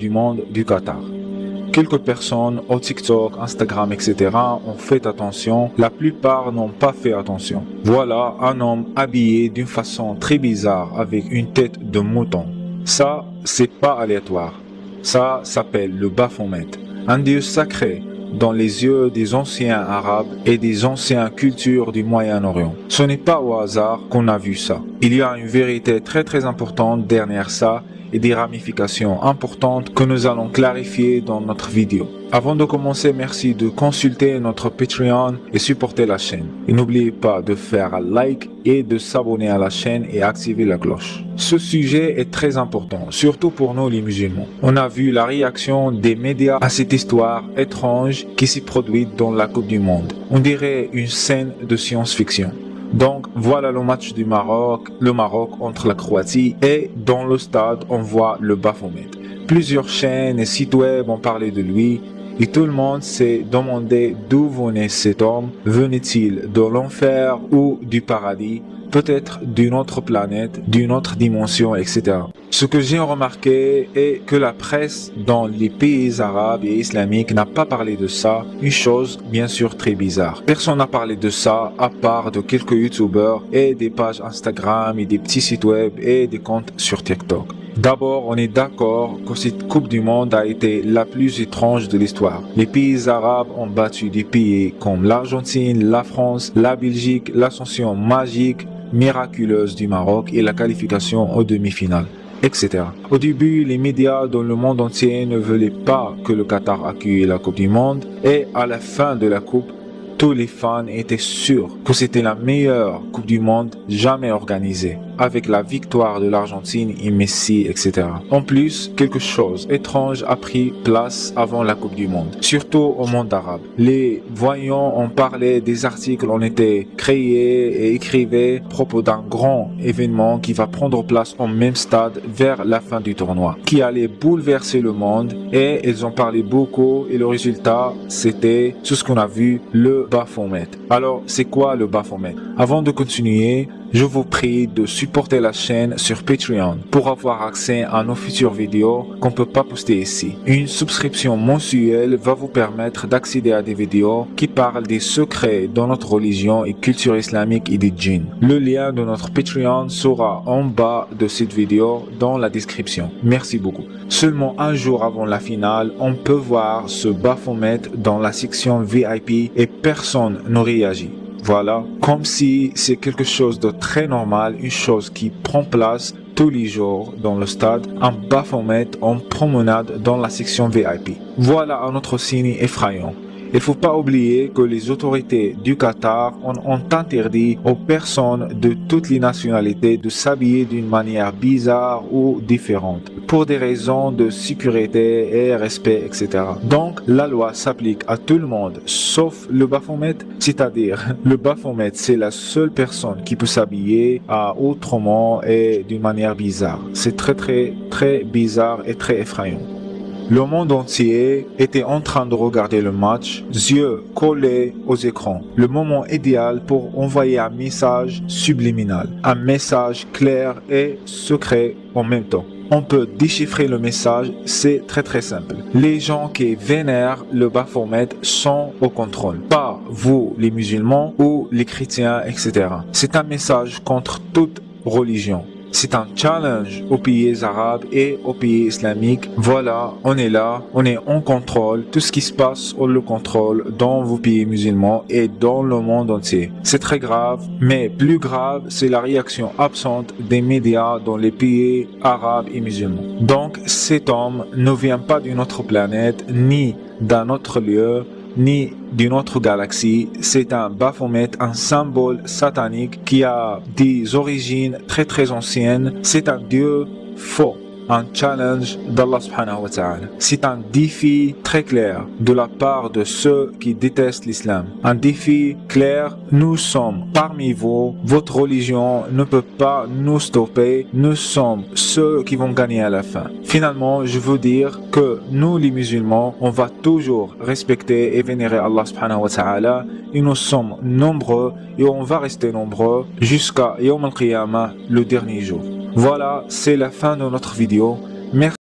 du Monde du Qatar. Quelques personnes au TikTok, Instagram, etc. ont fait attention, la plupart n'ont pas fait attention. Voilà un homme habillé d'une façon très bizarre avec une tête de mouton. Ça, c'est pas aléatoire. Ça s'appelle le Baphomet, un dieu sacré dans les yeux des anciens arabes et des anciennes cultures du Moyen-Orient. Ce n'est pas au hasard qu'on a vu ça. Il y a une vérité très importante derrière ça et des ramifications importantes que nous allons clarifier dans notre vidéo. Avant de commencer, merci de consulter notre Patreon et supporter la chaîne. Et n'oubliez pas de faire un like et de s'abonner à la chaîne et activer la cloche. Ce sujet est très important, surtout pour nous les musulmans. On a vu la réaction des médias à cette histoire étrange qui s'est produite dans la Coupe du Monde. On dirait une scène de science-fiction. Donc voilà le match du Maroc, le Maroc entre la Croatie et dans le stade on voit le Baphomet. Plusieurs chaînes et sites web ont parlé de lui et tout le monde s'est demandé d'où venait cet homme, venait-il de l'enfer ou du paradis, peut-être d'une autre planète, d'une autre dimension, etc. Ce que j'ai remarqué est que la presse dans les pays arabes et islamiques n'a pas parlé de ça, une chose bien sûr très bizarre. Personne n'a parlé de ça à part de quelques youtubeurs et des pages Instagram et des petits sites web et des comptes sur TikTok. D'abord, on est d'accord que cette Coupe du Monde a été la plus étrange de l'histoire. Les pays arabes ont battu des pays comme l'Argentine, la France, la Belgique, l'ascension magique, miraculeuse du Maroc et la qualification aux demi-finales, etc. Au début, les médias dans le monde entier ne voulaient pas que le Qatar accueille la Coupe du Monde et à la fin de la Coupe, tous les fans étaient sûrs que c'était la meilleure Coupe du Monde jamais organisée, avec la victoire de l'Argentine et Messi, etc. En plus, quelque chose d'étrange a pris place avant la Coupe du Monde, surtout au monde arabe. Les voyants ont parlé, des articles ont été créés et écrivés à propos d'un grand événement qui va prendre place au même stade vers la fin du tournoi, qui allait bouleverser le monde et ils ont parlé beaucoup et le résultat c'était ce qu'on a vu, le Baphomet. Alors, c'est quoi le Baphomet? Avant de continuer, je vous prie de supporter la chaîne sur Patreon pour avoir accès à nos futures vidéos qu'on ne peut pas poster ici. Une souscription mensuelle va vous permettre d'accéder à des vidéos qui parlent des secrets de notre religion et culture islamique et des djinns. Le lien de notre Patreon sera en bas de cette vidéo dans la description. Merci beaucoup. Seulement un jour avant la finale, on peut voir ce Baphomet dans la section VIP et personne ne réagit. Voilà, comme si c'est quelque chose de très normal, une chose qui prend place tous les jours dans le stade, un Baphomet en promenade dans la section VIP. Voilà un autre signe effrayant. Il ne faut pas oublier que les autorités du Qatar ont interdit aux personnes de toutes les nationalités de s'habiller d'une manière bizarre ou différente, pour des raisons de sécurité et respect, etc. Donc, la loi s'applique à tout le monde, sauf le Baphomet, c'est-à-dire le Baphomet, c'est la seule personne qui peut s'habiller autrement et d'une manière bizarre. C'est très bizarre et très effrayant. Le monde entier était en train de regarder le match, yeux collés aux écrans. Le moment idéal pour envoyer un message subliminal, un message clair et secret en même temps. On peut déchiffrer le message, c'est très simple. Les gens qui vénèrent le Baphomet sont au contrôle, pas vous les musulmans ou les chrétiens, etc. C'est un message contre toute religion. C'est un challenge aux pays arabes et aux pays islamiques. Voilà, on est là, on est en contrôle. Tout ce qui se passe, on le contrôle dans vos pays musulmans et dans le monde entier. C'est très grave, mais plus grave, c'est la réaction absente des médias dans les pays arabes et musulmans. Donc, cet homme ne vient pas d'une autre planète, ni d'un autre lieu, ni d'une autre galaxie. C'est un Baphomet, un symbole satanique qui a des origines très anciennes. C'est un dieu faux, un challenge d'Allah subhanahu wa ta'ala. C'est un défi très clair de la part de ceux qui détestent l'islam. Un défi clair, nous sommes parmi vous, votre religion ne peut pas nous stopper, nous sommes ceux qui vont gagner à la fin. Finalement, je veux dire que nous les musulmans, on va toujours respecter et vénérer Allah subhanahu wa ta'ala et nous sommes nombreux et on va rester nombreux jusqu'à Yawm al-Qiyamah, le dernier jour. Voilà, c'est la fin de notre vidéo. Merci.